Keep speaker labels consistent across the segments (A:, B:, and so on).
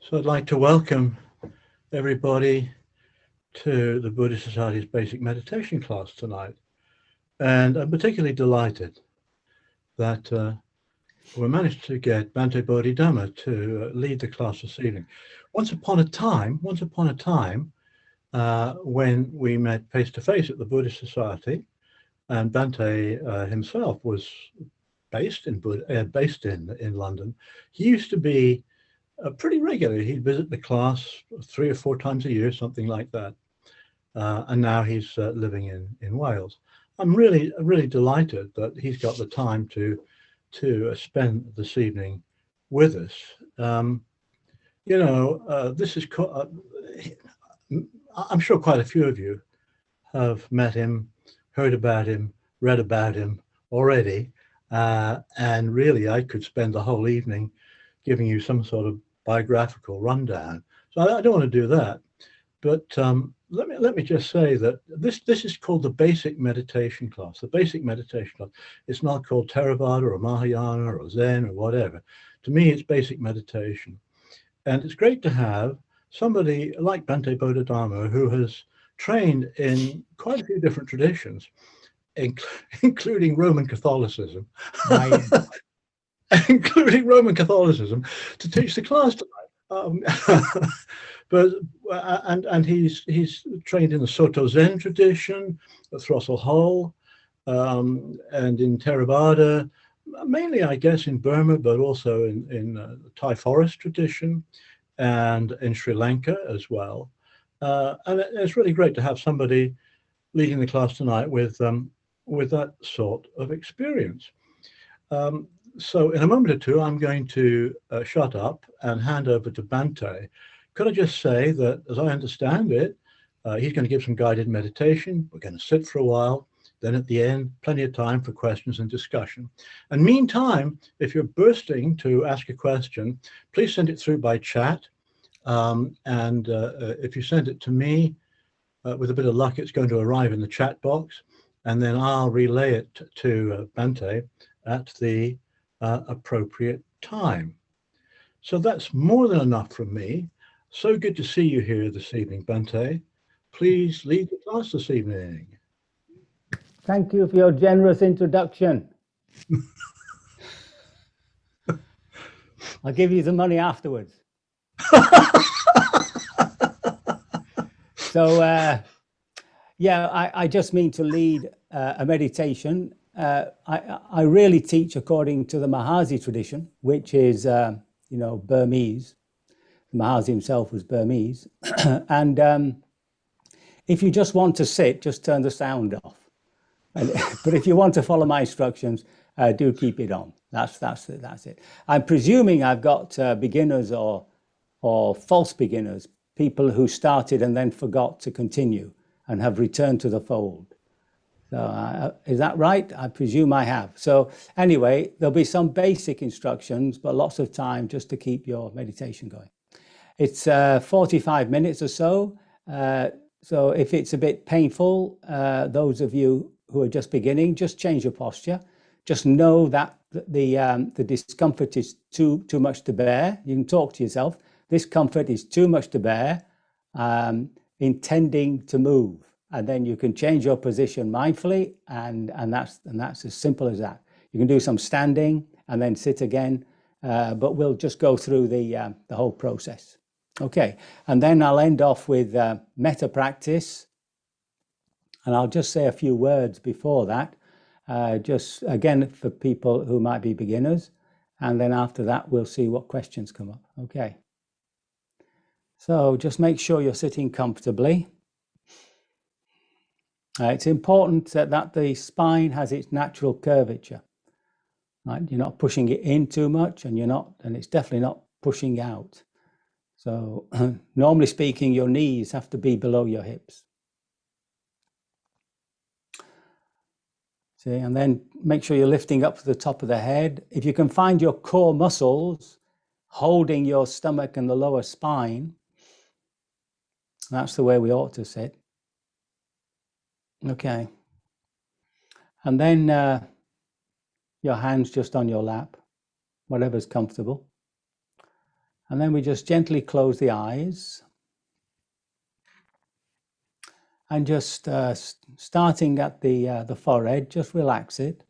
A: So I'd like to welcome everybody to the Buddhist Society's basic meditation class tonight. And I'm particularly delighted that we managed to get Bhante Bodhidhamma to lead the class this evening. Once upon a time, when we met face-to-face at the Buddhist Society, and Bhante himself was based in London, he used to be pretty regular. He'd visit the class 3 or 4 times a year, something like that. And now he's living in Wales. I'm really delighted that he's got the time to spend this evening with us. This is. I'm sure quite a few of you have met him, heard about him, read about him already, and really, I could spend the whole evening giving you some sort of biographical rundown. So I don't want to do that, but let me just say that this is called the basic meditation class. The basic meditation class. It's not called Theravada or Mahayana or Zen or whatever. To me, it's basic meditation, and it's great to have somebody like Bhante Bodhidhamma who has trained in quite a few different traditions, including Roman Catholicism. Including Roman Catholicism, to teach the class tonight. And he's trained in the Soto Zen tradition, the Throstle Hall, and in Theravada, mainly I guess in Burma, but also in the Thai forest tradition, and in Sri Lanka as well. And it's really great to have somebody leading the class tonight with that sort of experience. So in a moment or two, I'm going to shut up and hand over to Bhante. Could I just say that, as I understand it, he's going to give some guided meditation. We're going to sit for a while. Then at the end, plenty of time for questions and discussion. And meantime, if you're bursting to ask a question, please send it through by chat. If you send it to me, with a bit of luck, it's going to arrive in the chat box. And then I'll relay it to Bhante at the appropriate time. So that's more than enough from me. So good to see you here this evening, Bhante. Please lead the class this evening.
B: Thank you for your generous introduction. I'll give you the money afterwards. So, I just mean to lead a meditation. I really teach according to the Mahasi tradition, which is, Burmese. Mahasi himself was Burmese. And if you just want to sit, just turn the sound off. But if you want to follow my instructions, do keep it on. That's it. I'm presuming I've got beginners or false beginners, people who started and then forgot to continue and have returned to the fold. So is that right? I presume I have. So anyway, there'll be some basic instructions, but lots of time just to keep your meditation going. It's 45 minutes or so. So if it's a bit painful, those of you who are just beginning, just change your posture. Just know that the discomfort is too much to bear. You can talk to yourself. This comfort is too much to bear, intending to move. And then you can change your position mindfully, and that's as simple as that. You can do some standing and then sit again, but we'll just go through the whole process. Okay, and then I'll end off with metta practice, and I'll just say a few words before that, just again for people who might be beginners, and then after that we'll see what questions come up. Okay, so just make sure you're sitting comfortably. It's important that the spine has its natural curvature. Right? You're not pushing it in too much, and it's definitely not pushing out. So normally speaking, your knees have to be below your hips. See, and then make sure you're lifting up to the top of the head. If you can find your core muscles holding your stomach and the lower spine, that's the way we ought to sit. Okay. And then your hands just on your lap, whatever's comfortable. And then we just gently close the eyes. And just starting at the forehead, just relax it.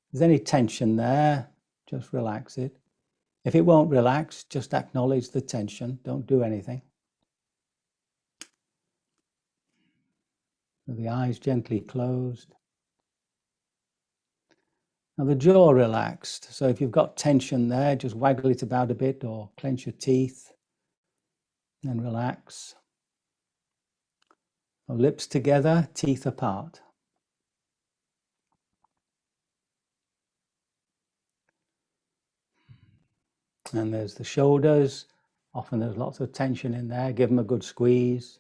B: If there's any tension there, just relax it. If it won't relax, just acknowledge the tension. Don't do anything. With the eyes gently closed. Now the jaw relaxed. So if you've got tension there, just waggle it about a bit or clench your teeth and relax. Lips together, teeth apart. And there's the shoulders. Often there's lots of tension in there. Give them a good squeeze.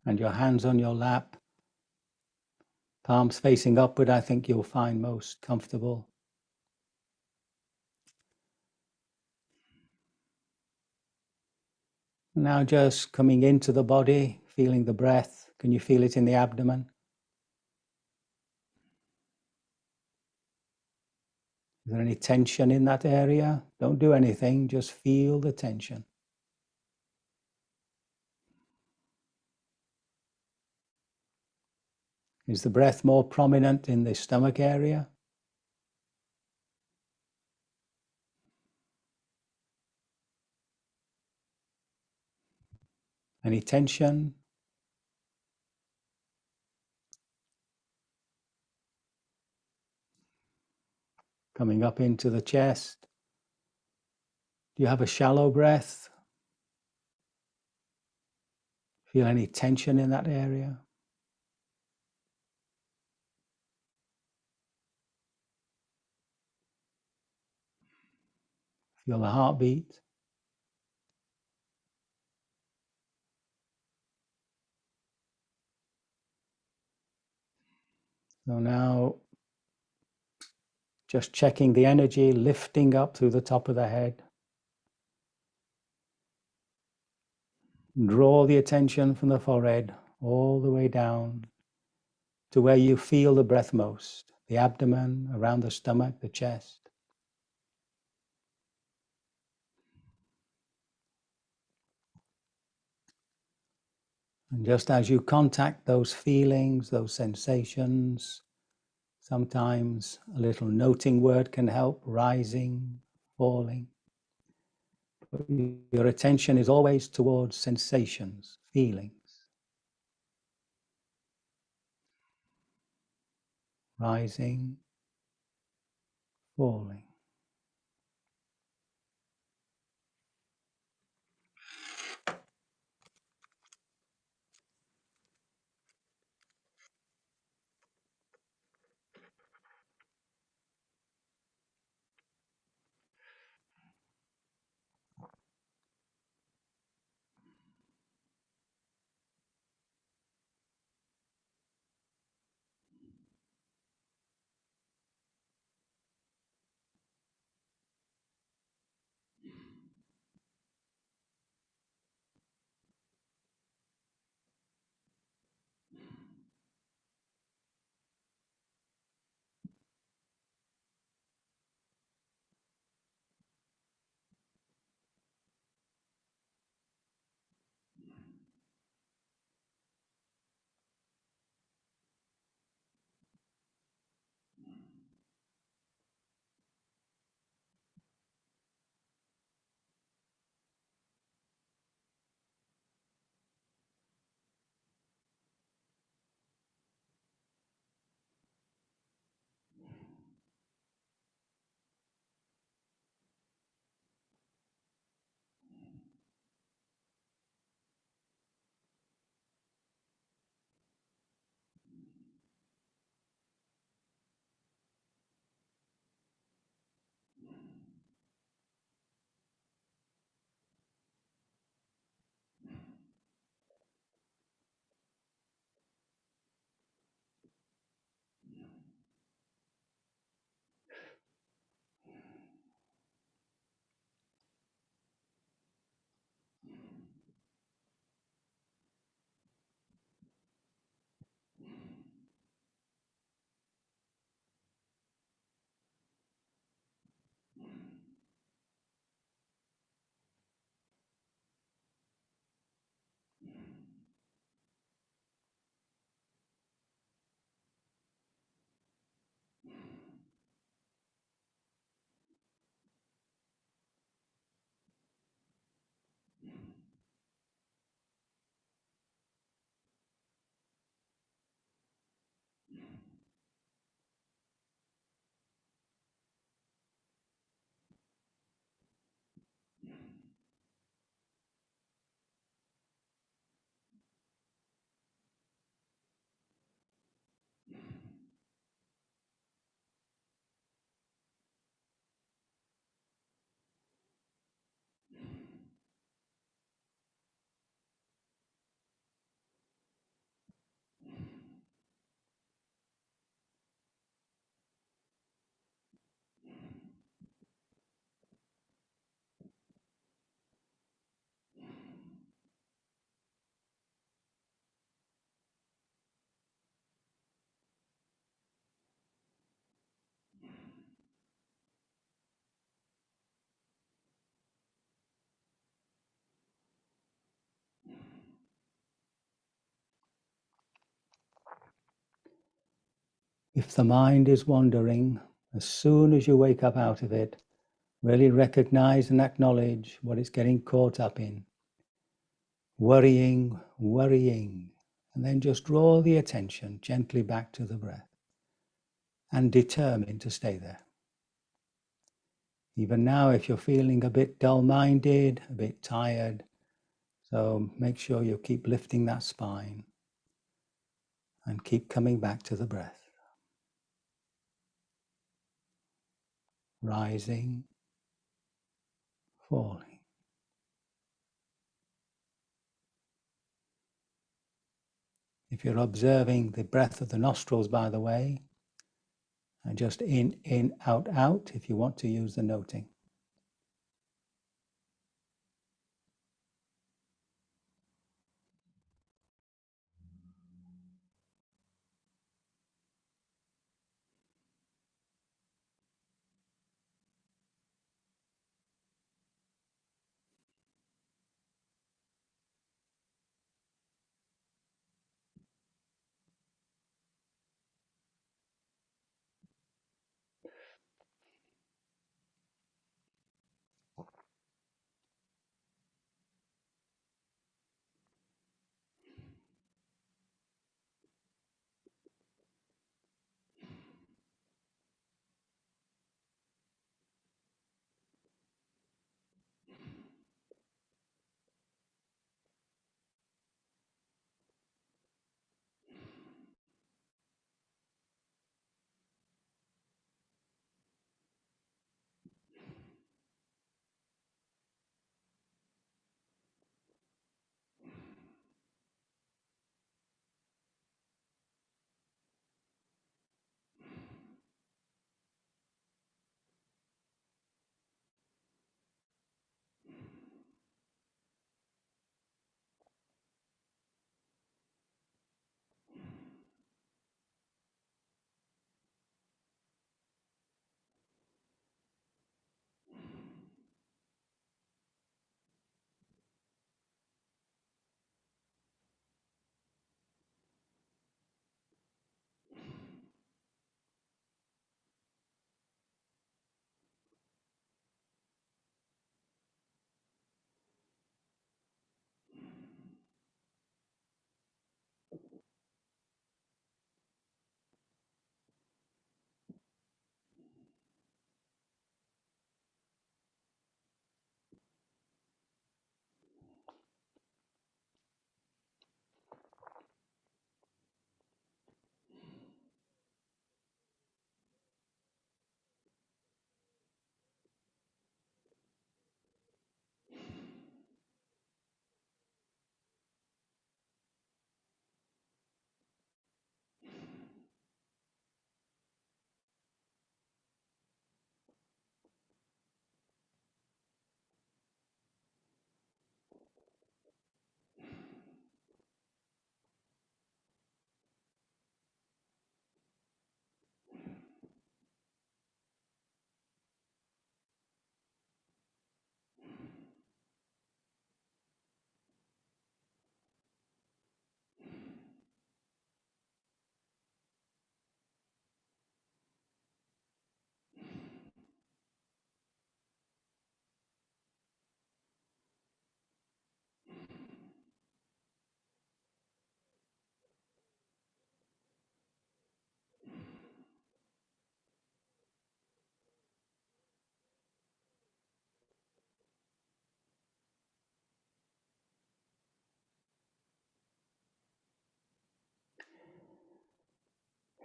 B: And your hands on your lap. Palms facing upward, I think you'll find most comfortable. Now just coming into the body, feeling the breath. Can you feel it in the abdomen? Is there any tension in that area? Don't do anything, just feel the tension. Is the breath more prominent in the stomach area? Any tension? Coming up into the chest. Do you have a shallow breath? Feel any tension in that area? Feel the heartbeat? So now, just checking the energy, lifting up through the top of the head. Draw the attention from the forehead all the way down to where you feel the breath most, the abdomen, around the stomach, the chest. And just as you contact those feelings, those sensations, sometimes a little noting word can help, rising, falling. But your attention is always towards sensations, feelings. Rising, falling. If the mind is wandering, as soon as you wake up out of it, really recognize and acknowledge what it's getting caught up in. Worrying, and then just draw the attention gently back to the breath and determine to stay there. Even now, if you're feeling a bit dull-minded, a bit tired, so make sure you keep lifting that spine and keep coming back to the breath. Rising, falling. If you're observing the breath of the nostrils, by the way, and just in, out, if you want to use the noting.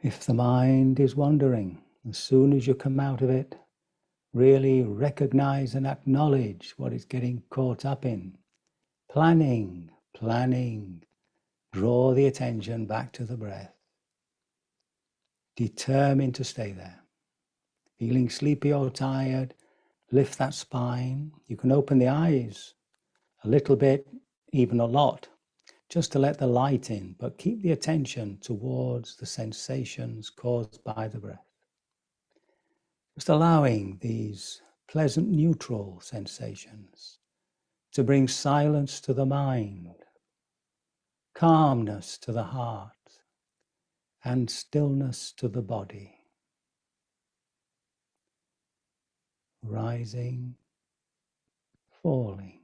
B: If the mind is wandering, as soon as you come out of it, really recognize and acknowledge what it's getting caught up in. Planning, draw the attention back to the breath. Determined to stay there. Feeling sleepy or tired, lift that spine. You can open the eyes a little bit, even a lot, just to let the light in, but keep the attention towards the sensations caused by the breath. Just allowing these pleasant, neutral sensations to bring silence to the mind, calmness to the heart, and stillness to the body, rising, falling.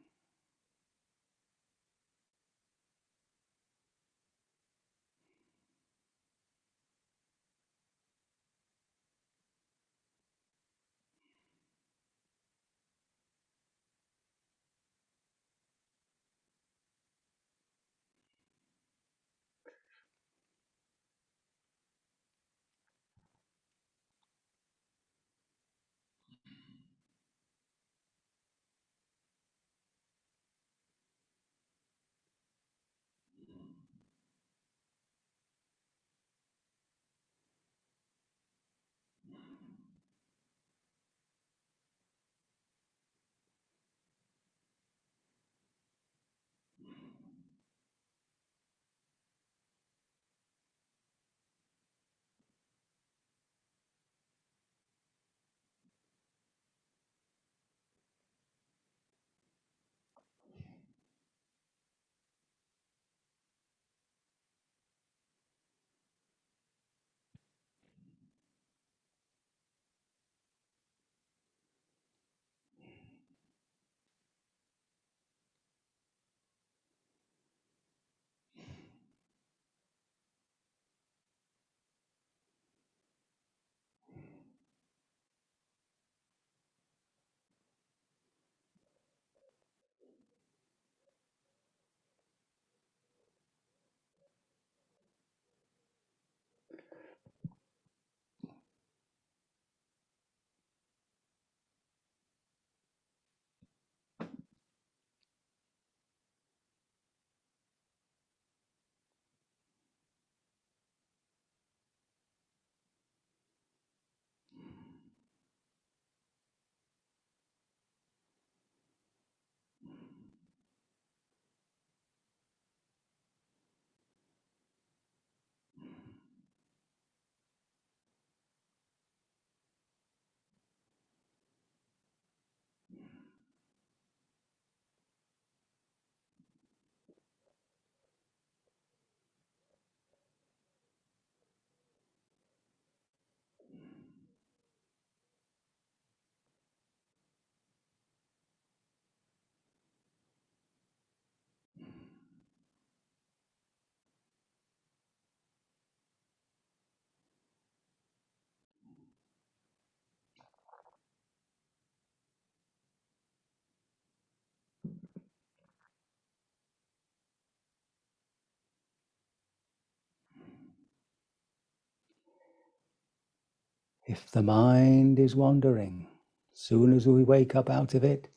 B: If the mind is wandering, soon as we wake up out of it,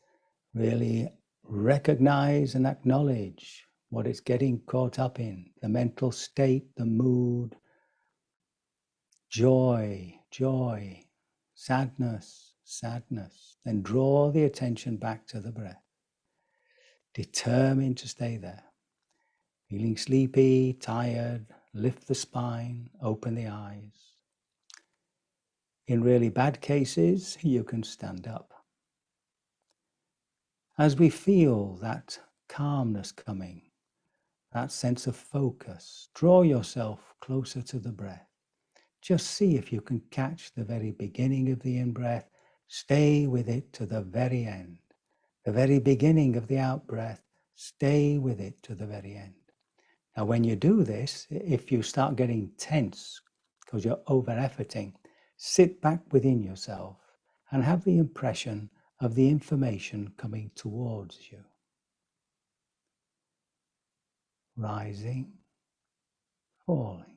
B: really recognize and acknowledge what it's getting caught up in, the mental state, the mood, joy, joy, sadness, sadness. Then draw the attention back to the breath. Determined to stay there. Feeling sleepy, tired, lift the spine, open the eyes. In really bad cases, you can stand up. As we feel that calmness coming, that sense of focus, draw yourself closer to the breath. Just see if you can catch the very beginning of the in-breath. Stay with it to the very end. The very beginning of the out-breath, stay with it to the very end. Now, when you do this, if you start getting tense because you're over-efforting, sit back within yourself and have the impression of the information coming towards you. Rising, falling.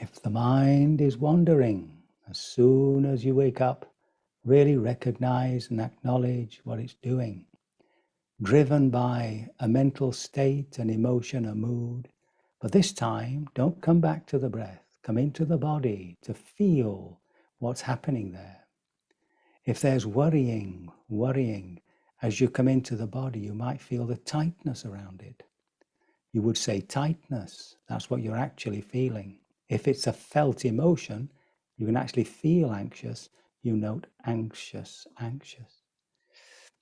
B: If the mind is wandering, as soon as you wake up, really recognize and acknowledge what it's doing. Driven by a mental state, an emotion, a mood. But this time, don't come back to the breath. Come into the body to feel what's happening there. If there's worrying, as you come into the body, you might feel the tightness around it. You would say tightness. That's what you're actually feeling. If it's a felt emotion, you can actually feel anxious. You note anxious.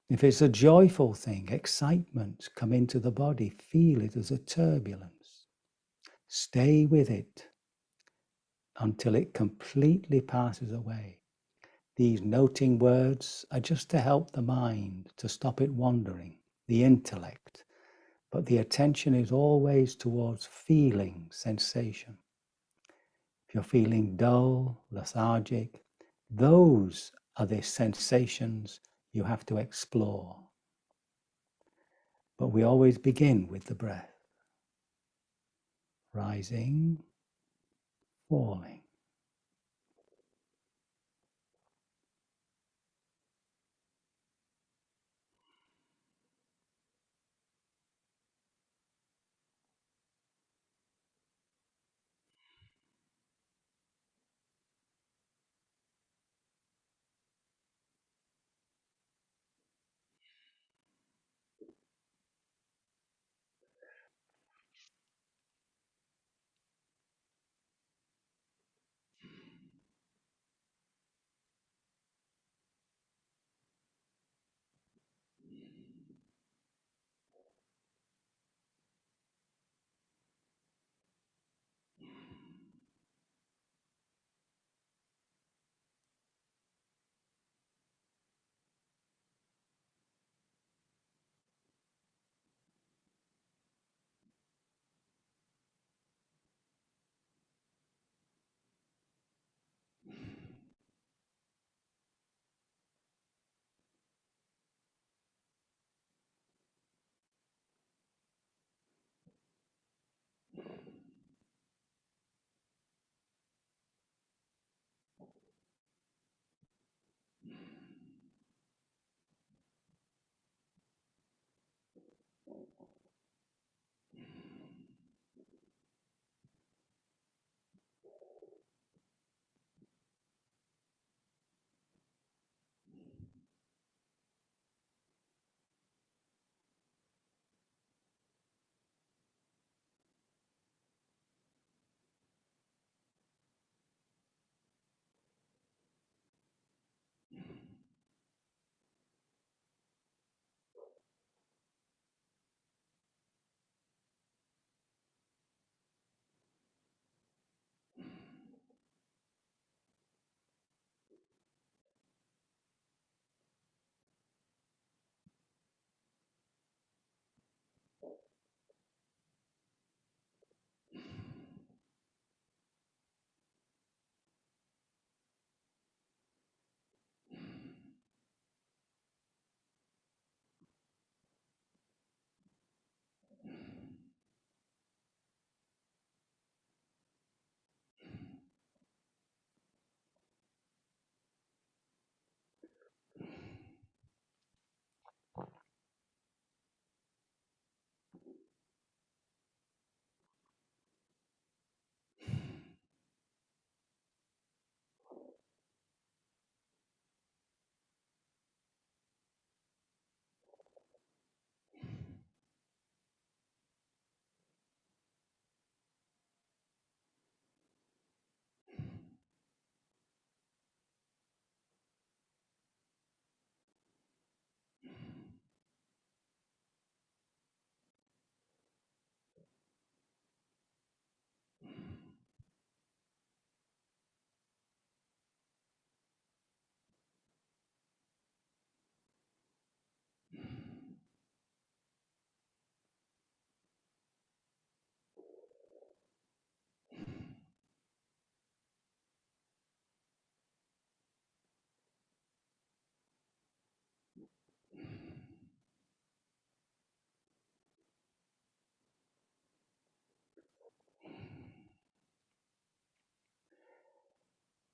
B: If it's a joyful thing, excitement, come into the body, feel it as a turbulence. Stay with it until it completely passes away. These noting words are just to help the mind to stop it wandering, the intellect, but the attention is always towards feeling, sensation. If you're feeling dull, lethargic, those are the sensations you have to explore. But we always begin with the breath. Rising, falling.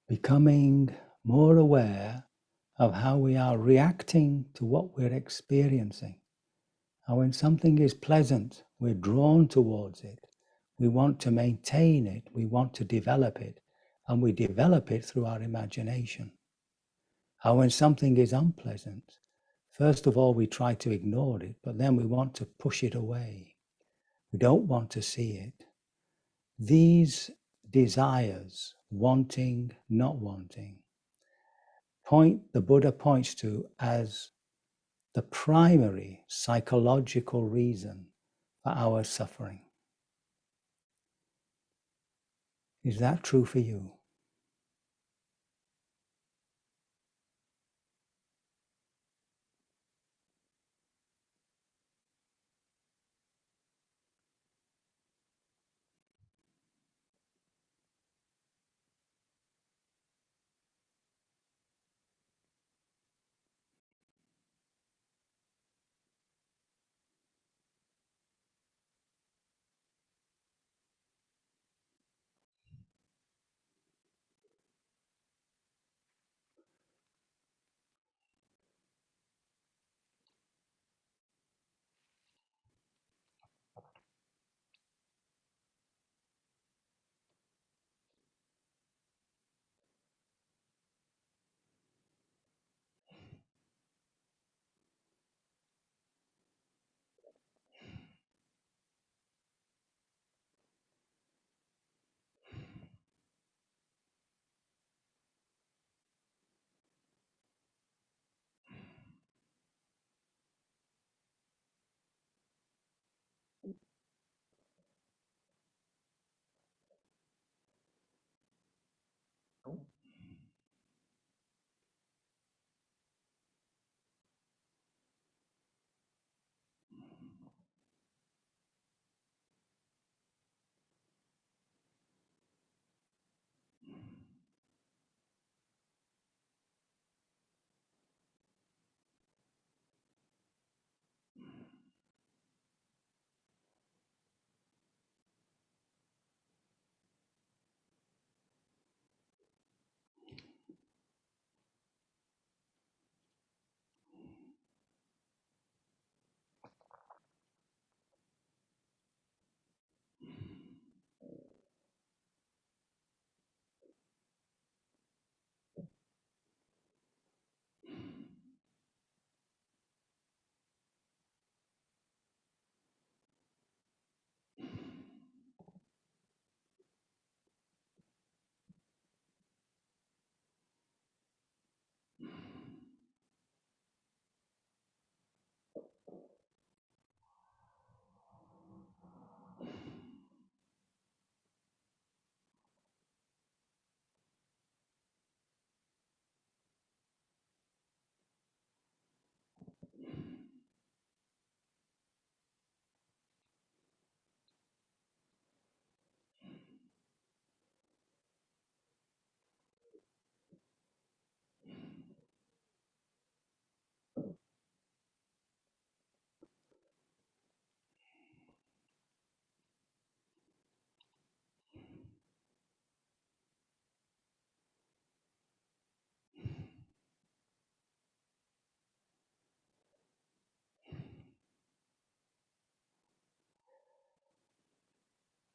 B: becoming more aware of how we are reacting to what we're experiencing. And when something is pleasant, we're drawn towards it. We want to maintain it. We want to develop it. And we develop it through our imagination. And when something is unpleasant, first of all, we try to ignore it, but then we want to push it away. We don't want to see it. These desires, wanting, not wanting, the Buddha points to as the primary psychological reason for our suffering. Is that true for you?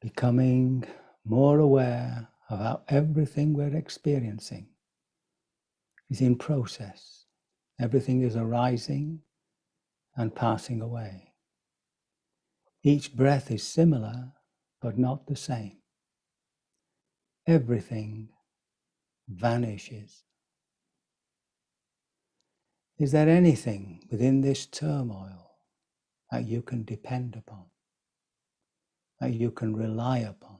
B: Becoming more aware of how everything we're experiencing is in process. Everything is arising and passing away. Each breath is similar, but not the same. Everything vanishes. Is there anything within this turmoil that you can depend upon, that you can rely upon?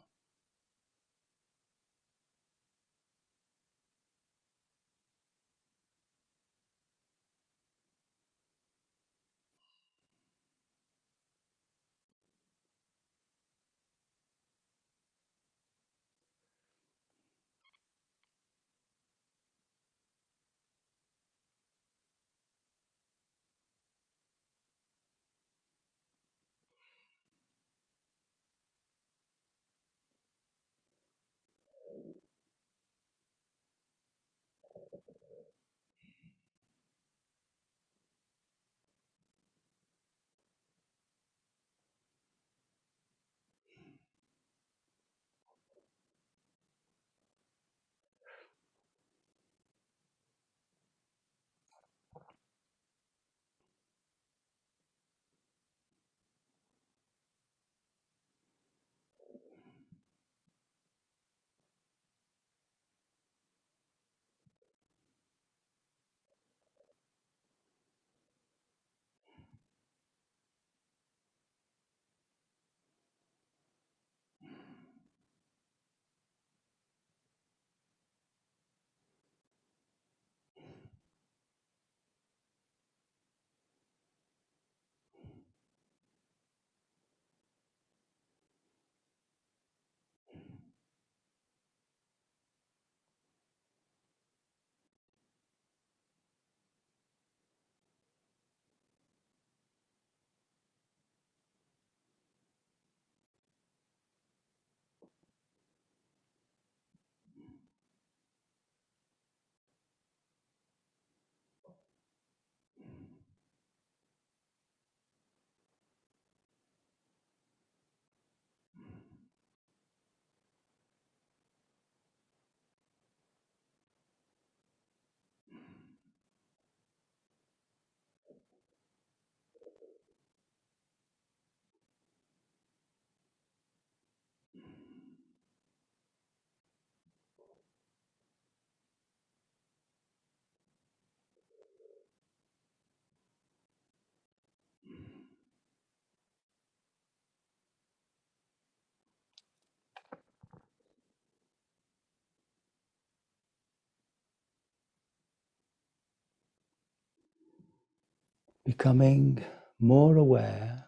B: becoming more aware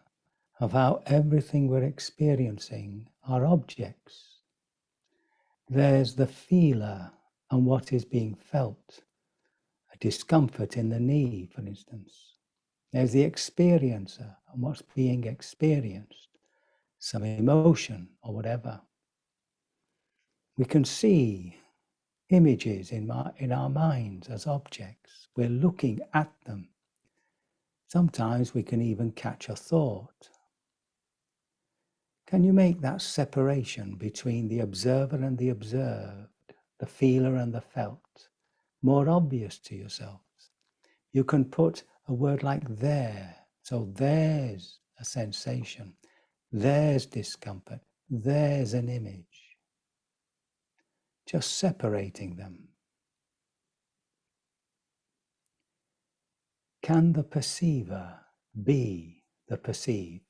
B: of how everything we're experiencing are objects. There's the feeler and what is being felt, a discomfort in the knee, for instance. There's the experiencer and what's being experienced, some emotion or whatever. We can see images in our minds as objects. We're looking at them. Sometimes we can even catch a thought. Can you make that separation between the observer and the observed, the feeler and the felt, more obvious to yourselves? You can put a word like there. So there's a sensation, there's discomfort, there's an image. Just separating them. Can the perceiver be the perceived?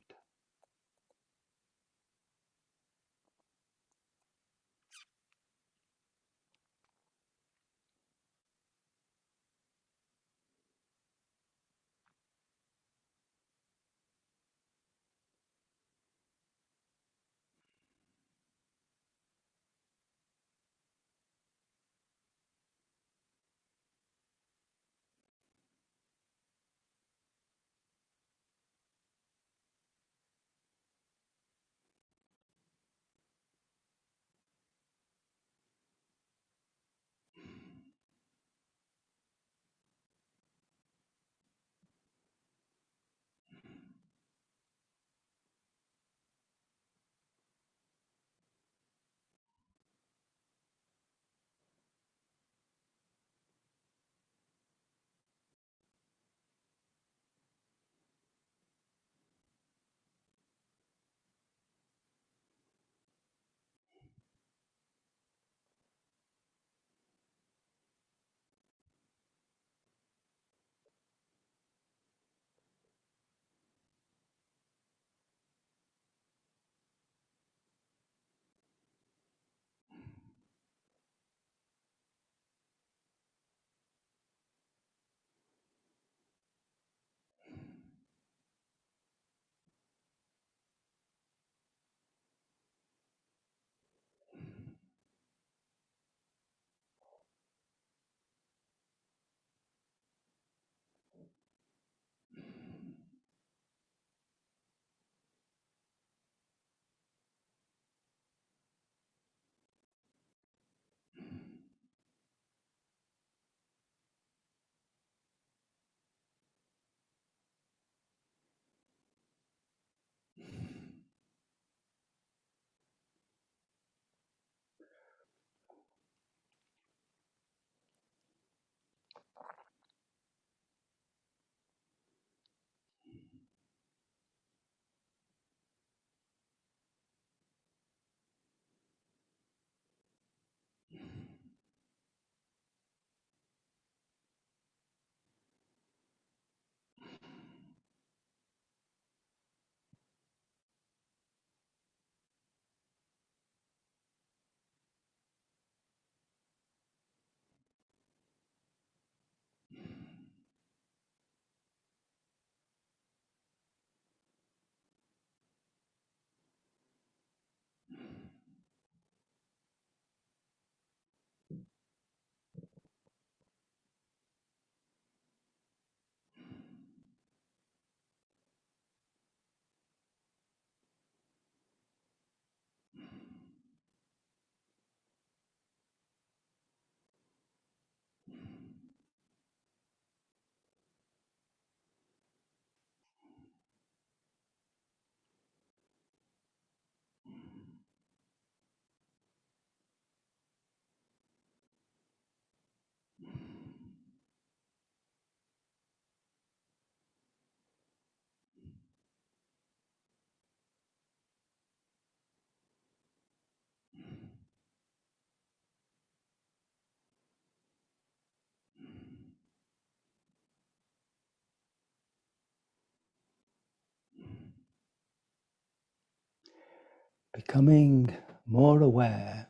B: Becoming more aware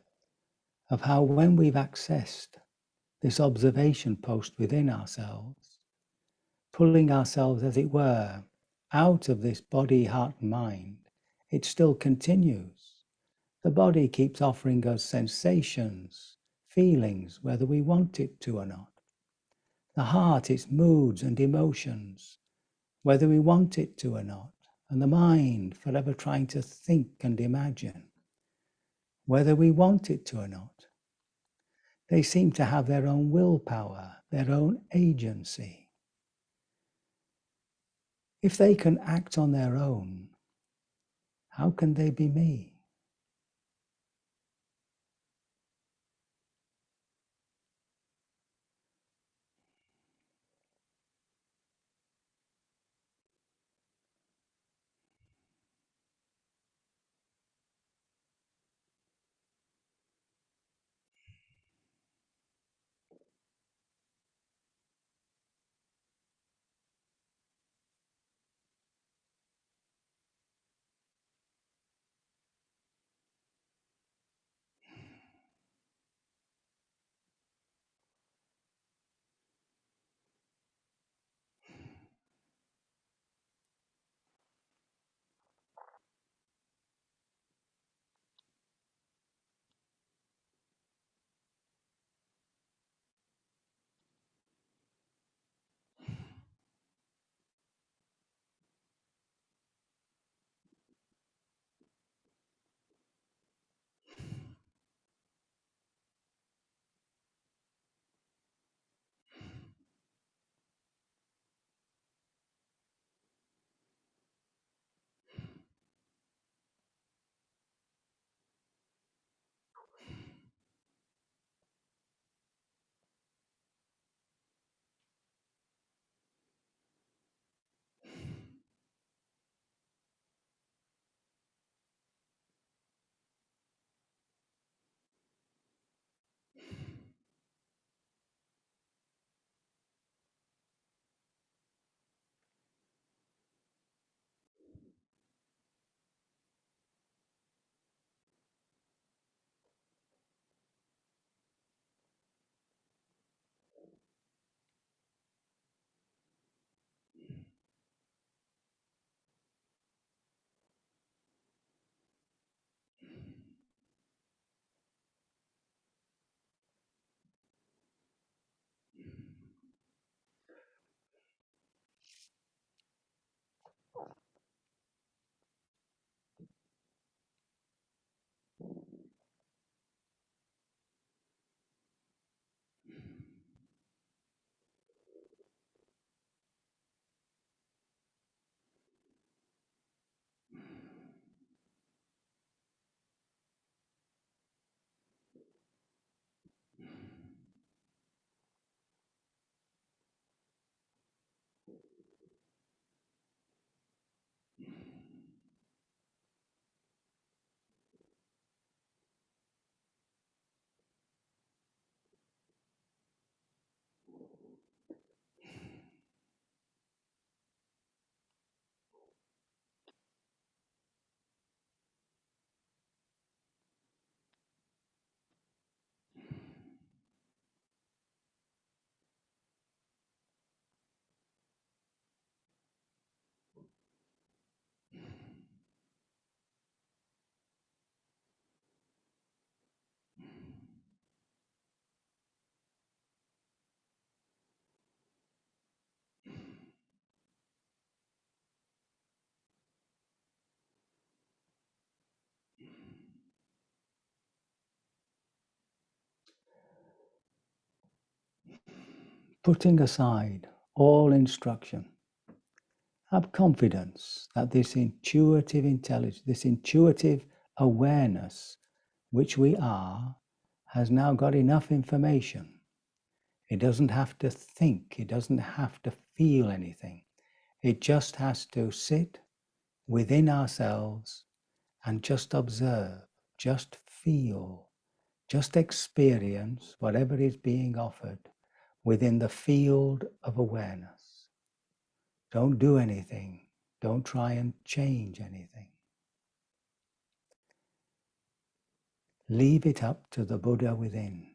B: of how when we've accessed this observation post within ourselves, pulling ourselves, as it were, out of this body, heart, and mind, it still continues. The body keeps offering us sensations, feelings, whether we want it to or not. The heart, its moods and emotions, whether we want it to or not. And the mind, forever trying to think and imagine, whether we want it to or not. They seem to have their own willpower, their own agency. If they can act on their own, how can they be me? Putting aside all instruction, have confidence that this intuitive intelligence, this intuitive awareness which we are, has now got enough information. It doesn't have to think, it doesn't have to feel anything. It just has to sit within ourselves and just observe, just feel, just experience whatever is being offered within the field of awareness. Don't do anything. Don't try and change anything. Leave it up to the Buddha within.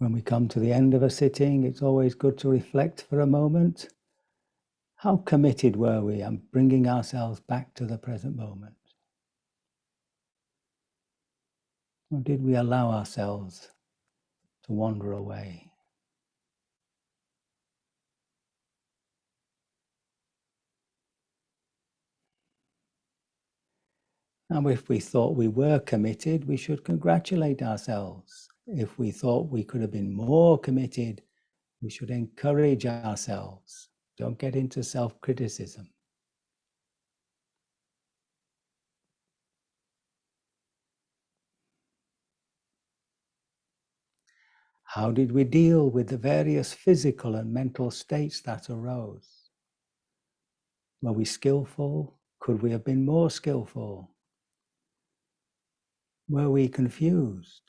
B: When we come to the end of a sitting, it's always good to reflect for a moment. How committed were we on bringing ourselves back to the present moment? Or did we allow ourselves to wander away? And if we thought we were committed, we should congratulate ourselves. If we thought we could have been more committed, we should encourage ourselves. Don't get into self-criticism. How did we deal with the various physical and mental states that arose? Were we skillful? Could we have been more skillful? Were we confused?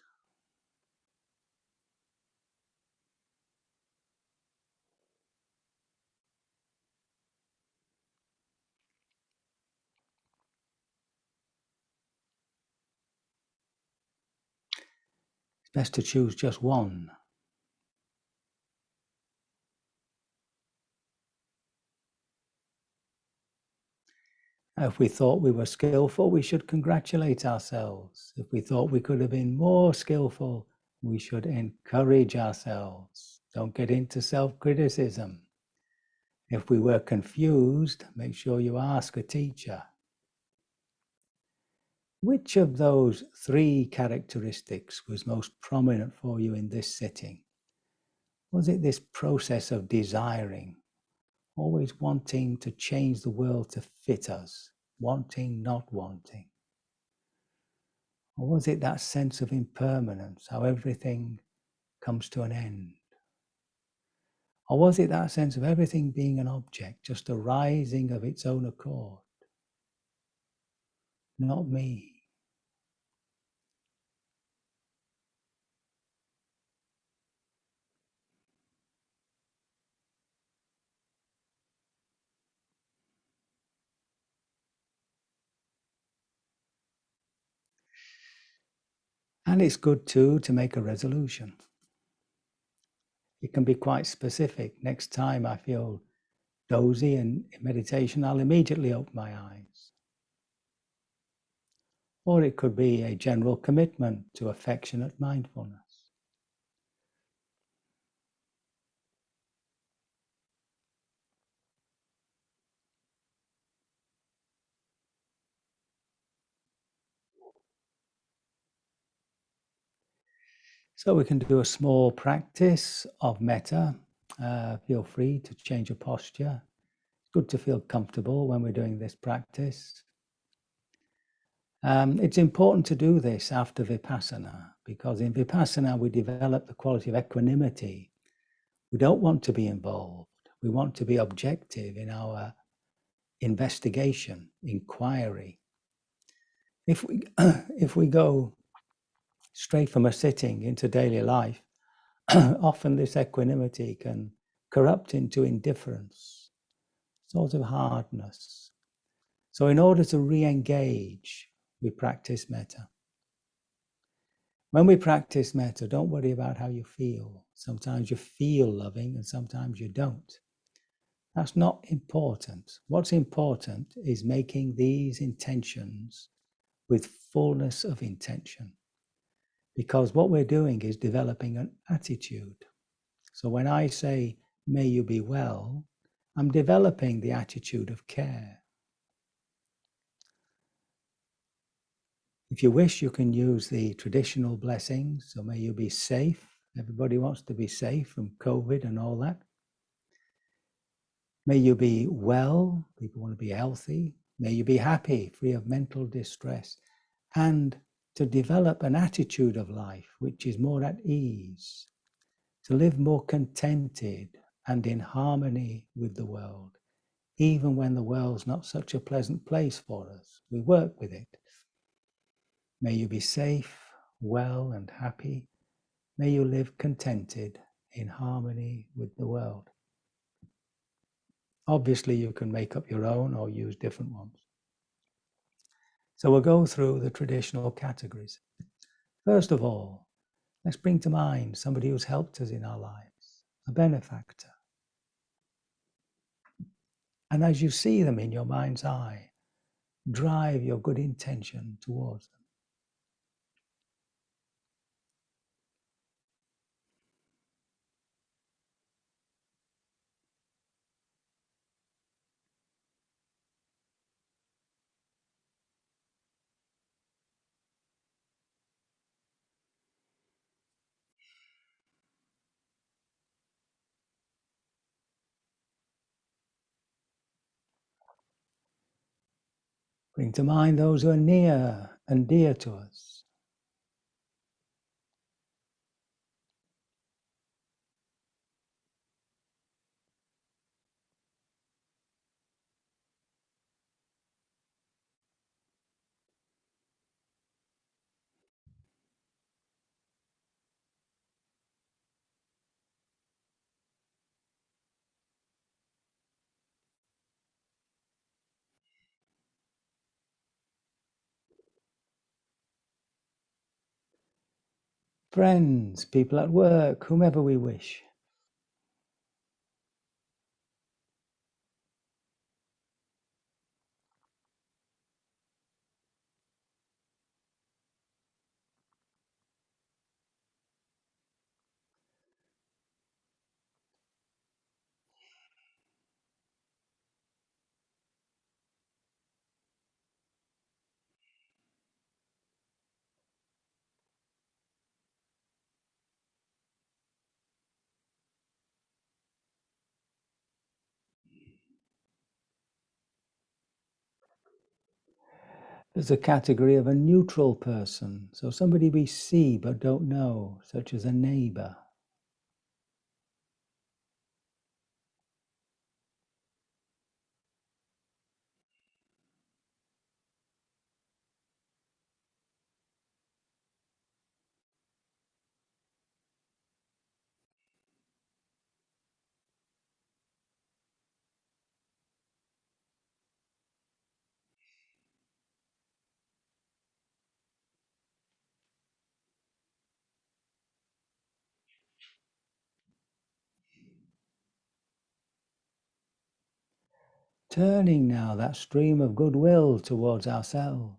B: It's best to choose just one. If we thought we were skillful, we should congratulate ourselves. If we thought we could have been more skillful, we should encourage ourselves. Don't get into self-criticism. If we were confused, make sure you ask a teacher. Which of those 3 characteristics was most prominent for you in this sitting? Was it this process of desiring, always wanting to change the world to fit us, wanting, not wanting? Or was it that sense of impermanence, how everything comes to an end? Or was it that sense of everything being an object, just arising of its own accord? Not me. And it's good too to make a resolution. It can be quite specific. Next time I feel dozy in meditation, I'll immediately open my eyes. Or it could be a general commitment to affectionate mindfulness. So we can do a small practice of metta. Feel free to change your posture. It's good to feel comfortable when we're doing this practice. It's important to do this after Vipassana, because in Vipassana we develop the quality of equanimity. We don't want to be involved. We want to be objective in our investigation, inquiry. If we go straight from a sitting into daily life, often this equanimity can corrupt into indifference, sort of hardness. So in order to re-engage, we practice metta. When we practice metta, don't worry about how you feel. Sometimes you feel loving and sometimes you don't. That's not important. What's important is making these intentions with fullness of intention. Because what we're doing is developing an attitude. So when I say, may you be well, I'm developing the attitude of care. If you wish, you can use the traditional blessings. So may you be safe. Everybody wants to be safe from COVID and all that. May you be well. People want to be healthy. May you be happy, free of mental distress. And to develop an attitude of life which is more at ease, to live more contented and in harmony with the world, even when the world's not such a pleasant place for us. We work with it. May you be safe, well, and happy. May you live contented in harmony with the world. Obviously, you can make up your own or use different ones. So we'll go through the traditional categories. First of all, Let's bring to mind somebody who's helped us in our lives, a benefactor. And as you see them in your mind's eye, drive your good intention towards them. Bring to mind those who are near and dear to us. Friends, people at work, whomever we wish. There's a category of a neutral person, so somebody we see but don't know, such as a neighbor. Turning now that stream of goodwill towards ourselves.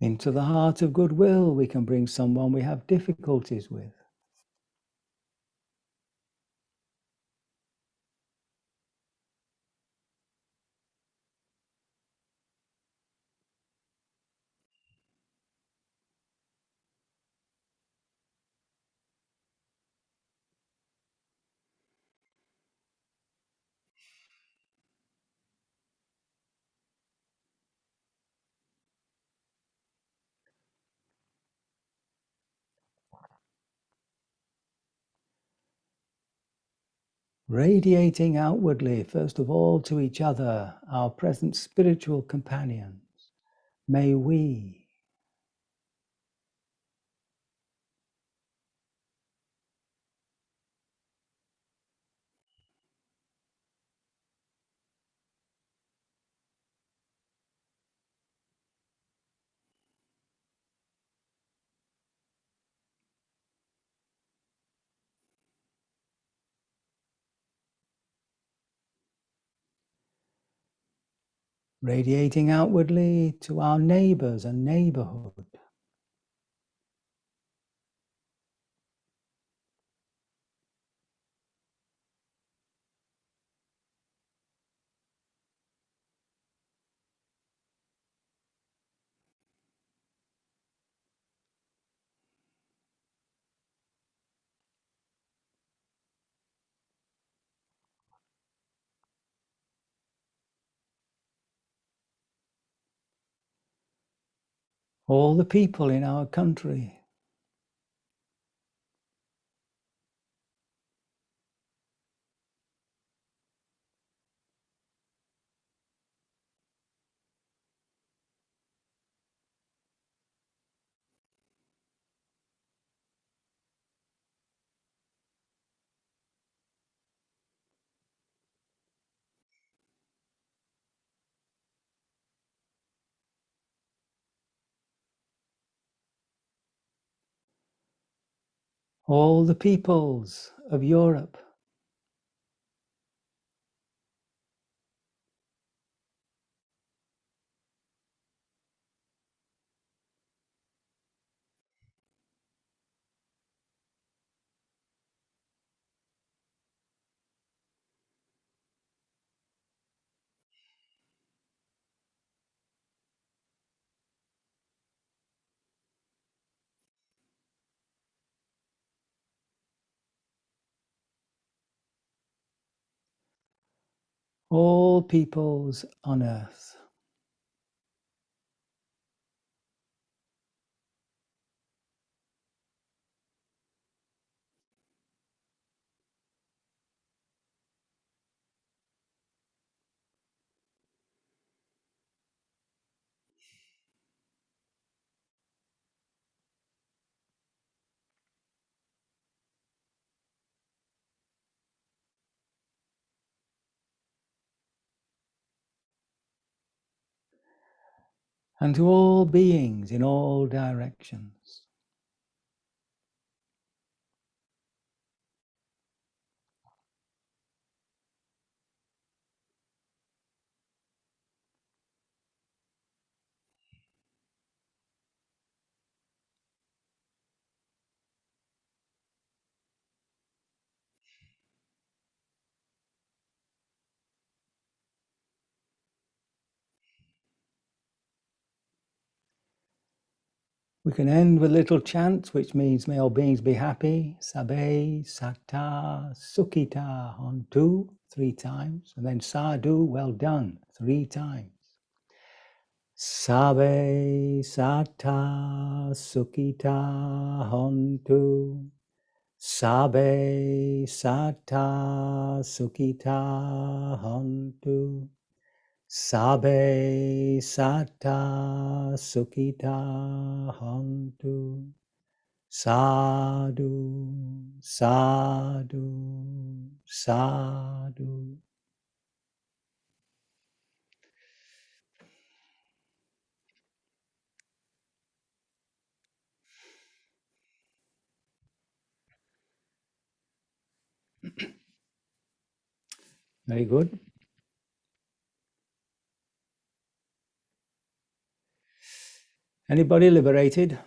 B: Into the heart of goodwill, we can bring someone we have difficulties with. Radiating outwardly, first of all to each other, our present spiritual companions. May we, radiating outwardly to our neighbors and neighborhood. All the people in our country, all the peoples of Europe, all peoples on earth, and to all beings in all directions. We can end with a little chant, which means may all beings be happy. Sabe, Sata, Sukhita, Hontu, 3 times. And then Sadhu, well done, 3 times. Sabe, Sata, Sukhita, Hontu. Sabe, Sata, Sukhita, Hontu. Sabe Sata Sukhita Hontu. Sadhu, sadhu, sadhu. Very good. Anybody liberated?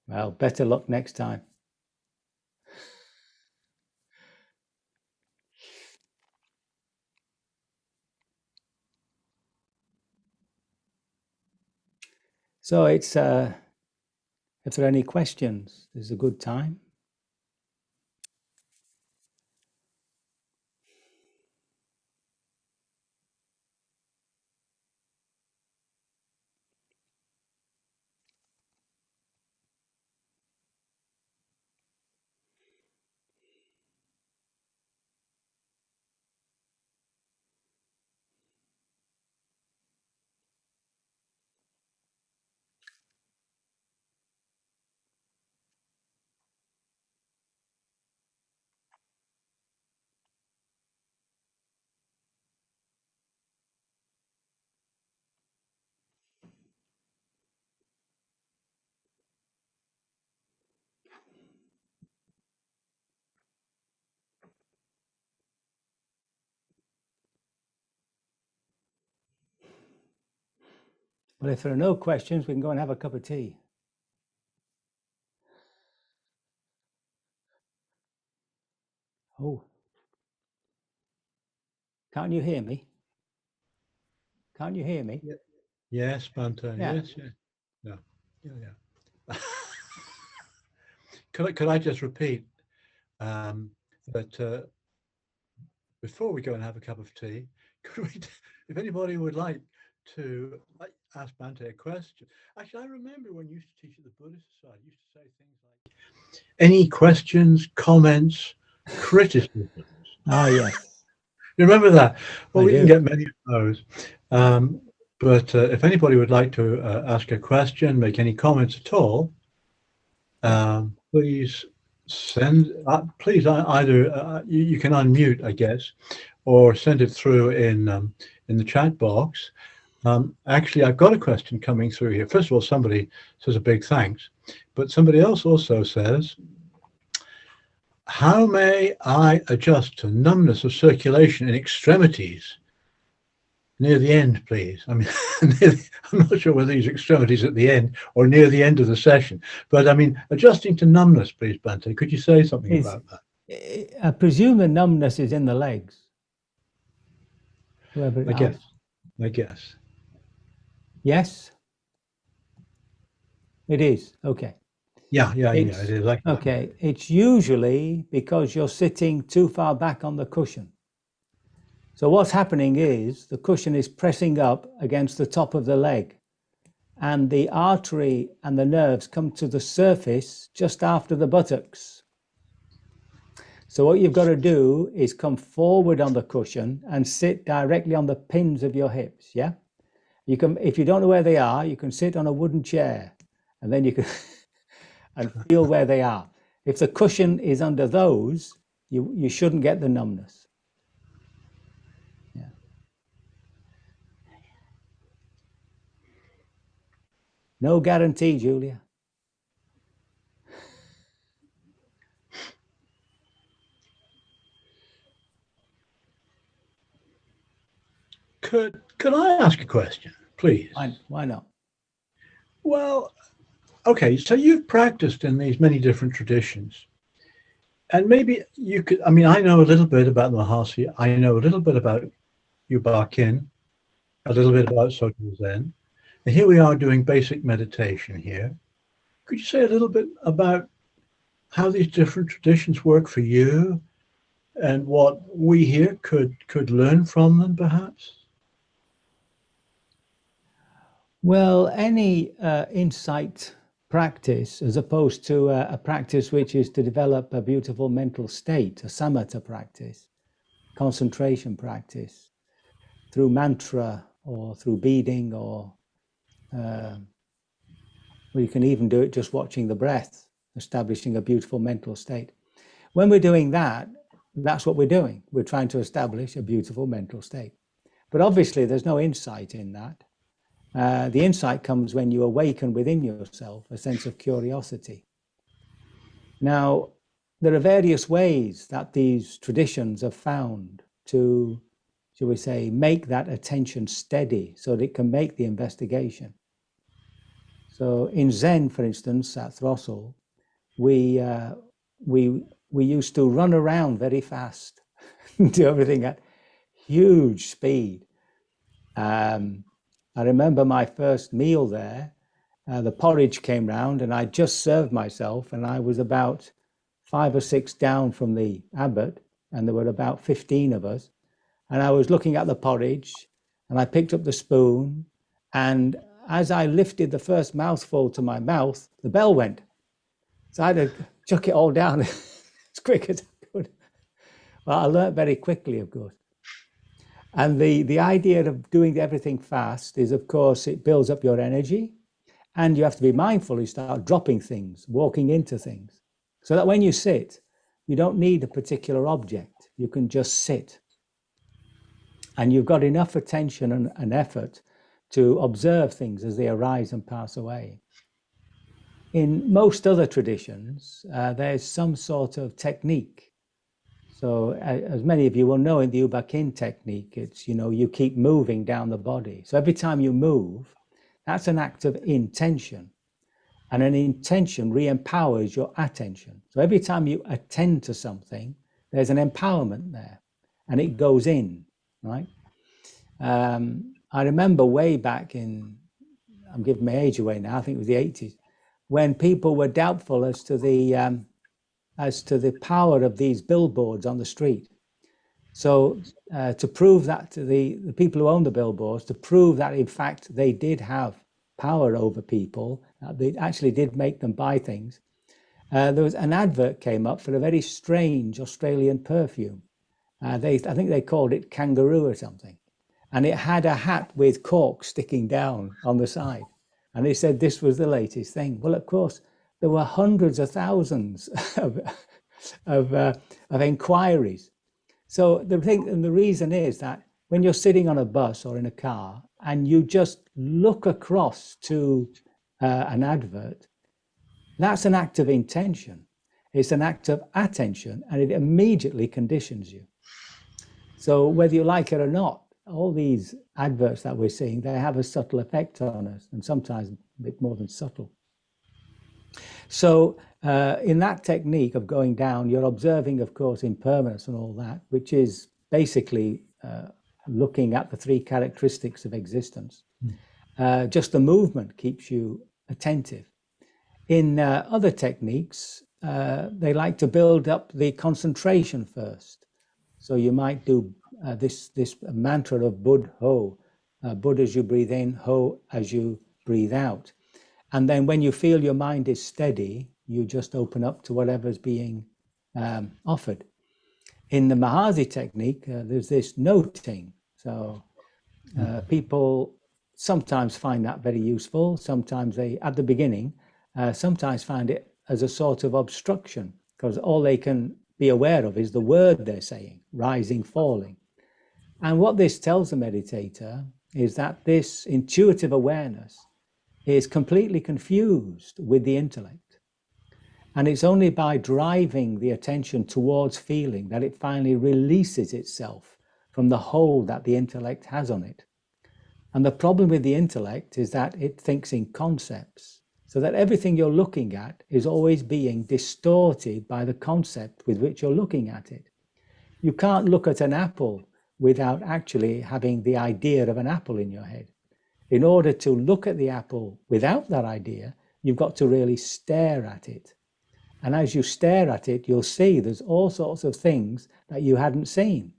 B: Well, better luck next time. So it's, if there are any questions, this is a good time. Well, if there are no questions, we can go and have a cup of tea. Oh, can't you hear me? Can't you hear me?
A: Yeah. Yes, Bhante.
B: Yeah.
A: Yes, yes. Yeah. Yeah. Could I just repeat that before we go and have a cup of tea, could we, if anybody would like to ask Bhante a question? Actually, I remember when you used to teach at the Buddhist Society, you used to say things like, any questions, comments, criticisms?
B: Oh, yes.
A: You remember that? Well,
B: I
A: we
B: do.
A: didn't get many of those. But if anybody would like to ask a question, make any comments at all, please send. Please either you can unmute, I guess, or send it through in the chat box. Actually, I've got a question coming through here. First of all, somebody says a big thanks, but somebody else also says, how may I adjust to numbness of circulation in extremities near the end, please? I mean, I'm not sure whether these extremities at the end or near the end of the session, but I mean, adjusting to numbness, please, Bhante. Could you say something about that?
B: I presume the numbness is in the legs. Whoever
A: I guess.
B: Yes, it is. Okay.
A: Yeah, it is.
B: Okay, it's usually because you're sitting too far back on the cushion. So what's happening is the cushion is pressing up against the top of the leg, and the artery and the nerves come to the surface just after the buttocks. So what you've got to do is come forward on the cushion and sit directly on the pins of your hips, yeah? You can, if you don't know where they are, you can sit on a wooden chair, and then you can and feel where they are. If the cushion is under those, you shouldn't get the numbness. Yeah. No guarantee, Julia.
A: Could I ask a question, please?
B: Why not?
A: Well, okay, so you've practiced in these many different traditions. And maybe you could, I mean, I know a little bit about the Mahasi. I know a little bit about Yubakin, a little bit about Soto Zen. And here we are doing basic meditation here. Could you say a little bit about how these different traditions work for you and what we here could learn from them, perhaps?
B: Well, any insight practice, as opposed to a practice which is to develop a beautiful mental state, a samatha practice, concentration practice, through mantra or through beading, or you can even do it just watching the breath, establishing a beautiful mental state. When we're doing that, that's what we're doing. We're trying to establish a beautiful mental state. But obviously there's no insight in that. The insight comes when you awaken within yourself a sense of curiosity. Now, there are various ways that these traditions have found to, shall we say, make that attention steady so that it can make the investigation. So in Zen, for instance, at Throstle, we used to run around very fast, do everything at huge speed. I remember my first meal there, the porridge came round and I just served myself, and I was about 5 or 6 down from the abbot, and there were about 15 of us. And I was looking at the porridge and I picked up the spoon, and as I lifted the first mouthful to my mouth, the bell went. So I had to chuck it all down as quick as I could. Well, I learned very quickly, of course. And the idea of doing everything fast is, of course, it builds up your energy, and you have to be mindful. You start dropping things, walking into things, so that when you sit, you don't need a particular object. You can just sit. And you've got enough attention and effort to observe things as they arise and pass away. In most other traditions, there's some sort of technique. So as many of you will know, in the Ubakin technique, it's, you keep moving down the body. So every time you move, that's an act of intention. And an intention re-empowers your attention. So every time you attend to something, there's an empowerment there, and it goes in, right? I remember way back in, I'm giving my age away now, I think it was the 80s, when people were doubtful as to the power of these billboards on the street. So to prove that to the people who own the billboards, to prove that in fact they did have power over people, they actually did make them buy things, there was an advert came up for a very strange Australian perfume. I think they called it Kangaroo or something. And it had a hat with corks sticking down on the side. And they said this was the latest thing. Well, of course, there were hundreds of thousands of inquiries. So the reason is that when you're sitting on a bus or in a car and you just look across to an advert, that's an act of intention. It's an act of attention, and it immediately conditions you. So whether you like it or not, all these adverts that we're seeing, they have a subtle effect on us, and sometimes a bit more than subtle. So in that technique of going down, you're observing, of course, impermanence and all that, which is basically looking at the three characteristics of existence. Just the movement keeps you attentive. In other techniques, they like to build up the concentration first. So you might do this mantra of Bud Ho, Bud as you breathe in, Ho as you breathe out. And then when you feel your mind is steady, you just open up to whatever's being offered. In the Mahasi technique, there's this noting. So people sometimes find that very useful. Sometimes they, at the beginning, sometimes find it as a sort of obstruction, because all they can be aware of is the word they're saying, rising, falling. And what this tells the meditator is that this intuitive awareness is completely confused with the intellect. And it's only by driving the attention towards feeling that it finally releases itself from the hold that the intellect has on it. And the problem with the intellect is that it thinks in concepts, so that everything you're looking at is always being distorted by the concept with which you're looking at it. You can't look at an apple without actually having the idea of an apple in your head. In order to look at the apple without that idea, you've got to really stare at it. And as you stare at it, you'll see there's all sorts of things that you hadn't seen,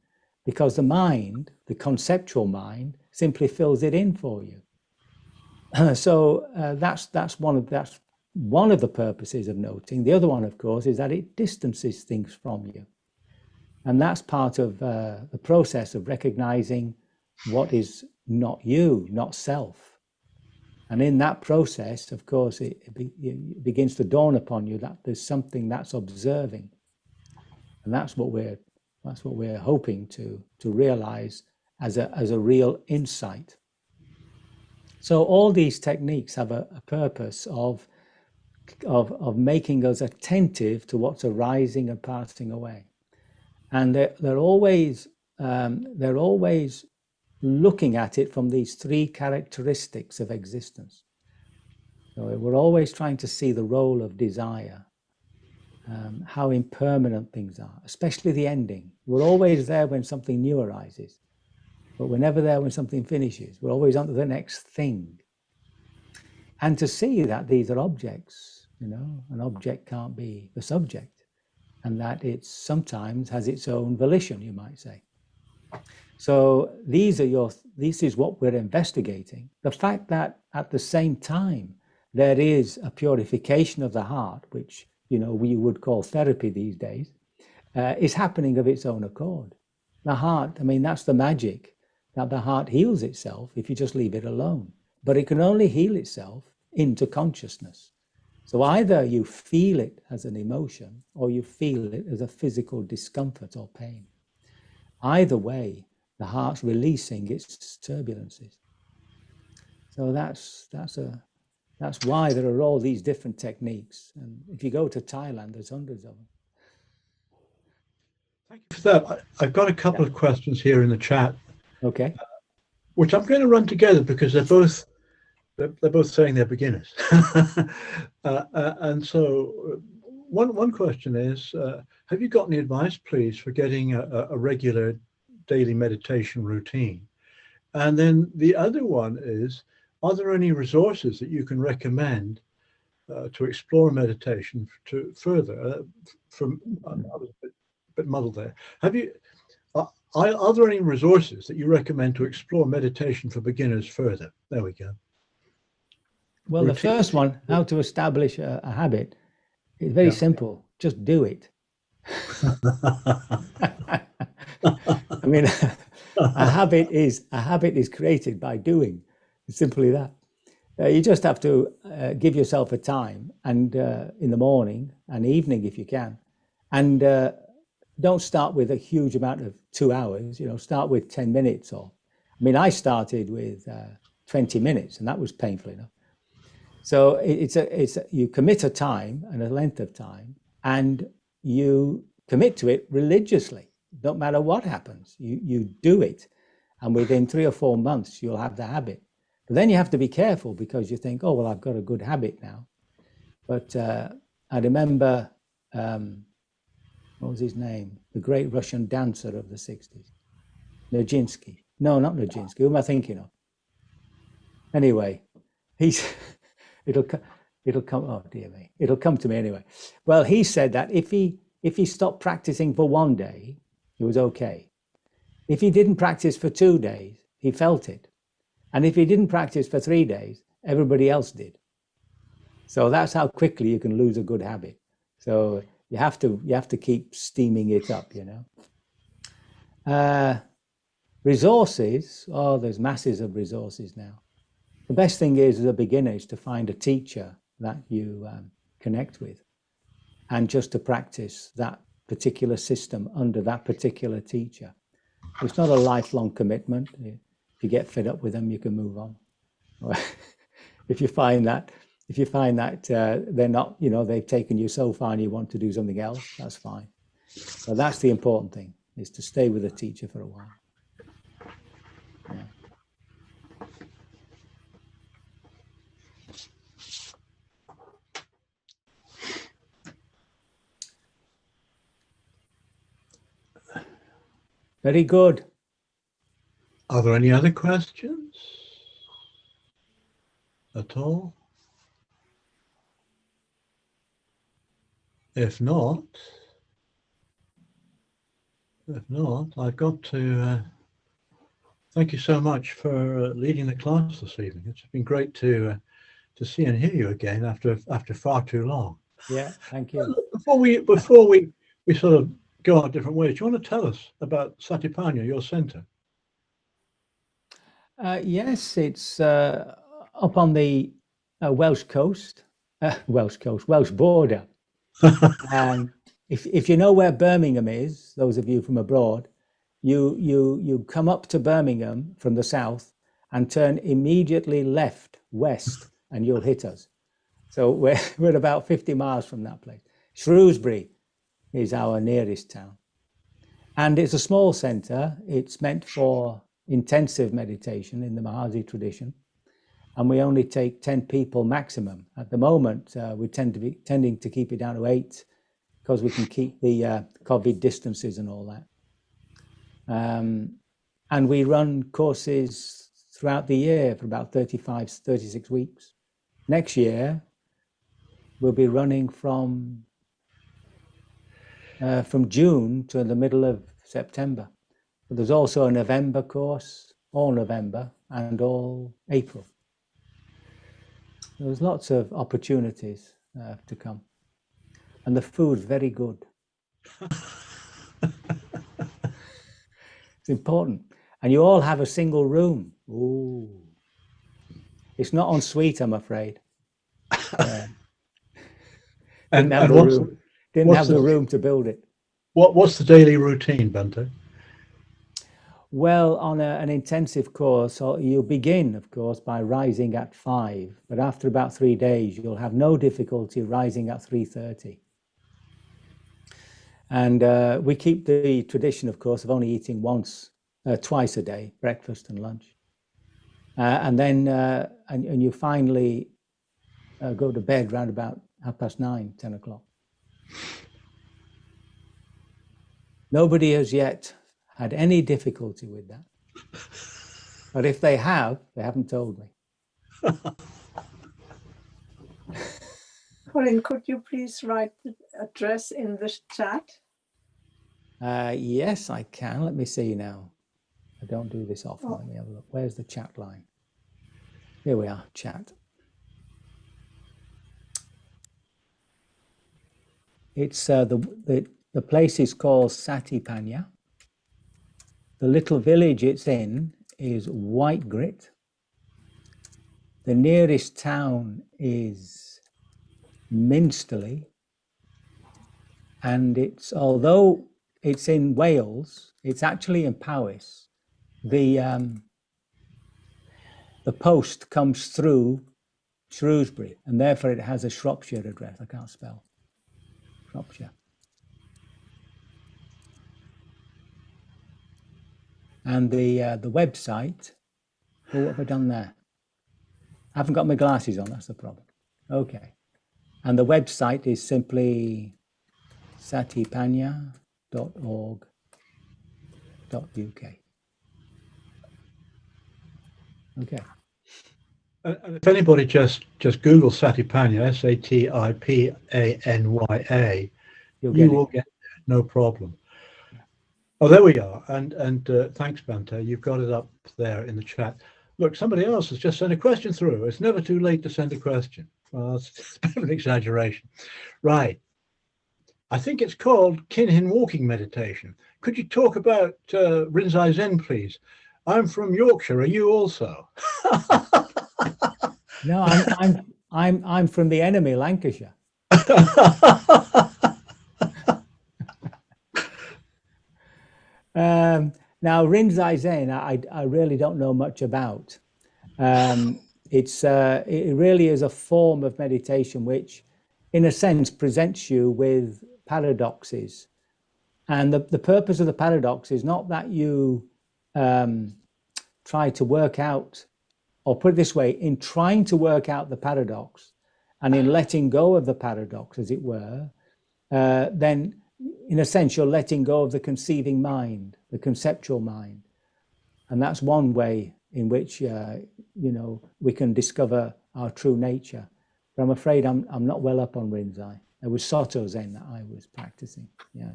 B: because the mind, the conceptual mind, simply fills it in for you. So that's one of the purposes of noting. The other one, of course, is that it distances things from you. And that's part of the process of recognizing what is not you, not self. And in that process, of course, it begins to dawn upon you that there's something that's observing. And that's what we're hoping to realize as a real insight. So all these techniques have a purpose of making us attentive to what's arising and passing away. And they're always looking at it from these three characteristics of existence. So we're always trying to see the role of desire, how impermanent things are, especially the ending. We're always there when something new arises, but we're never there when something finishes. We're always on to the next thing. And to see that these are objects, an object can't be the subject, and that it sometimes has its own volition, you might say. So this is what we're investigating. The fact that at the same time there is a purification of the heart, which we would call therapy these days, is happening of its own accord. The heart, that's the magic, that the heart heals itself if you just leave it alone. But it can only heal itself into consciousness. So either you feel it as an emotion or you feel it as a physical discomfort or pain. Either way, the heart's releasing its turbulences. So that's why there are all these different techniques. And if you go to Thailand, there's hundreds of them.
A: Thank you for that. I've got a couple of questions here in the chat.
B: Okay.
A: Which I'm going to run together because they're both saying they're beginners. And so one question is, have you got any advice, please, for getting a regular daily meditation routine? And then the other one is, are there any resources that you can recommend to explore meditation to further? I was a bit muddled there. Are there any resources that you recommend to explore meditation for beginners further? There we go.
B: Well, the first one, how to establish a habit, is very simple. Just do it. A habit is created by doing. It's simply that. You just have to give yourself a time, and in the morning and evening if you can, and don't start with a huge amount of 2 hours. Start with 10 minutes or. mean, I started with 20 minutes, and that was painful enough. So you commit a time and a length of time, and you commit to it religiously. Don't matter what happens, you do it, and within 3 or 4 months you'll have the habit. But then you have to be careful, because you think, oh well, I've got a good habit now. But I remember, what was his name? The great Russian dancer of the 60s, Nijinsky. No, not Nijinsky. Who am I thinking of? Anyway, it'll come. Oh dear me, it'll come to me anyway. Well, he said that if he stopped practicing for 1 day, it was okay. If he didn't practice for 2 days, he felt it, and if he didn't practice for 3 days, everybody else did. So that's how quickly you can lose a good habit. So you have to keep steaming it up, you know. Resources. Oh, there's masses of resources now. The best thing is, as a beginner, is to find a teacher that you connect with, and just to practice that particular system under that particular teacher. It's not a lifelong commitment. If you get fed up with them, you can move on. If you find that they're not, you know, they've taken you so far and you want to do something else, that's fine. But that's the important thing, is to stay with a teacher for a while. Yeah. Very good.
A: Are there any other questions at all? If not, I've got to thank you so much for leading the class this evening. It's been great to see and hear you again after far too long.
B: Yeah, thank you.
A: Before we sort of go our different ways, do you want to tell us about Satipanya, your centre?
B: Yes, it's up on the Welsh border. And if you know where Birmingham is, those of you from abroad, you come up to Birmingham from the south and turn immediately west, and you'll hit us. So we're about 50 miles from that place. Shrewsbury is our nearest town. And it's a small centre. It's meant for intensive meditation in the Mahasi tradition. And we only take 10 people maximum. At the moment, we're tending to keep it down to 8, because we can keep the COVID distances and all that. And we run courses throughout the year for about 36 weeks. Next year, we'll be running from June to the middle of September. But there's also a November course, all November and all April. There's lots of opportunities to come. And the food's very good. It's important. And you all have a single room. Ooh. It's not en suite, I'm afraid. Didn't have the room to build it.
A: What's the daily routine, Bhante?
B: Well, on an intensive course, you begin, of course, by rising at 5, but after about 3 days, you'll have no difficulty rising at 3:30. And we keep the tradition, of course, of only eating twice a day, breakfast and lunch. And then and you finally go to bed around about 9:30, 10 o'clock. Nobody has yet had any difficulty with that. But if they have, they haven't told me.
C: Colin, could you please write the address in the chat?
B: Yes, I can. Let me see now. I don't do this often. Let me have a look. Where's the chat line? Here we are, chat. It's the place is called Satipanya. The little village it's in is White Grit. The nearest town is Minsterley. And although it's in Wales, it's actually in Powys. The the post comes through Shrewsbury, and therefore it has a Shropshire address. I can't spell Shropshire. And the website, what have I done there? I haven't got my glasses on, that's the problem. Okay. And the website is simply satipanya.org.uk. Okay.
A: And if anybody just Google Satipanya, Satipanya, you will get there, no problem. Oh, there we are. And thanks, Bhante. You've got it up there in the chat. Look, somebody else has just sent a question through. It's never too late to send a question. Well, that's a bit of an exaggeration. Right. I think it's called Kinhin walking meditation. Could you talk about Rinzai Zen, please? I'm from Yorkshire. Are you also?
B: No, I'm from the enemy, Lancashire. Now, Rinzai Zen, I really don't know much about. It really is a form of meditation which, in a sense, presents you with paradoxes. And the purpose of the paradox is not that you try to work out, or put it this way, in trying to work out the paradox and in letting go of the paradox, as it were, then in a sense, you're letting go of the conceiving mind, the conceptual mind. And that's one way in which, we can discover our true nature. But I'm afraid I'm not well up on Rinzai. It was Soto Zen that I was practicing. Yeah.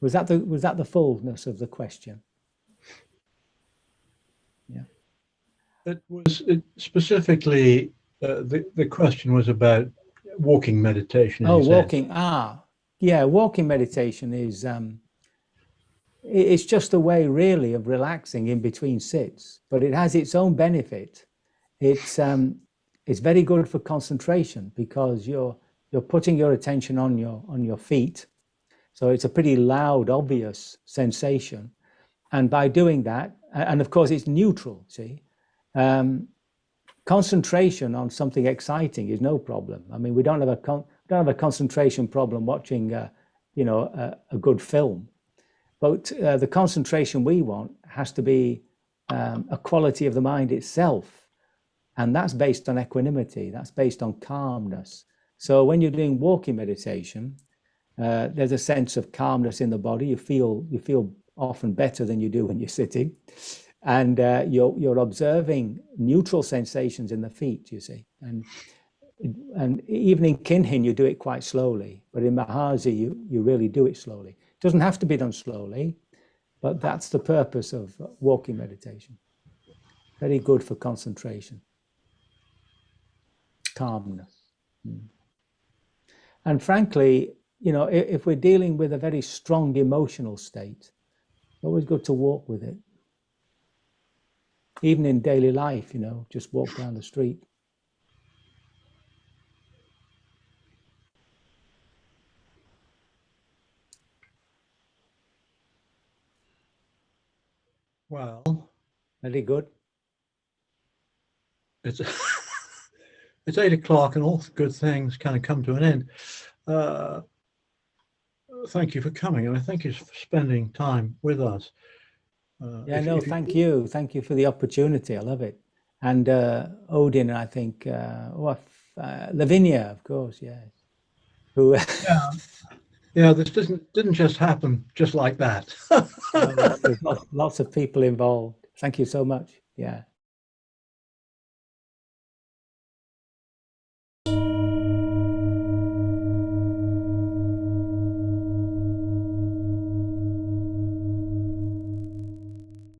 B: Was that the fullness of the question? Yeah.
A: It was specifically, the question was about walking meditation.
B: Oh, walking. Yeah, walking meditation is, it's just a way really of relaxing in between sits, but it has its own benefit. It's very good for concentration because you're putting your attention on your feet. So it's a pretty loud, obvious sensation. And by doing that, and of course it's neutral, see, concentration on something exciting is no problem. I mean, we don't have a concentration problem watching, a good film, but the concentration we want has to be a quality of the mind itself, and that's based on equanimity. That's based on calmness. So when you're doing walking meditation, there's a sense of calmness in the body. You feel often better than you do when you're sitting. And you're observing neutral sensations in the feet, you see. And even in Kinhin, you do it quite slowly. But in Mahasi, you really do it slowly. It doesn't have to be done slowly, but that's the purpose of walking meditation. Very good for concentration. Calmness. And frankly, if we're dealing with a very strong emotional state, it's always good to walk with it. Even in daily life, just walk down the street.
A: Well,
B: very good.
A: It's 8 o'clock and all good things kind of come to an end. Thank you for coming, and I thank you for spending time with us.
B: Thank you. Thank you for the opportunity. I love it. And Odin, I think, Lavinia, of course, yes. Who?
A: Yeah, this didn't just happen just like that.
B: There's lots of people involved. Thank you so much. Yeah.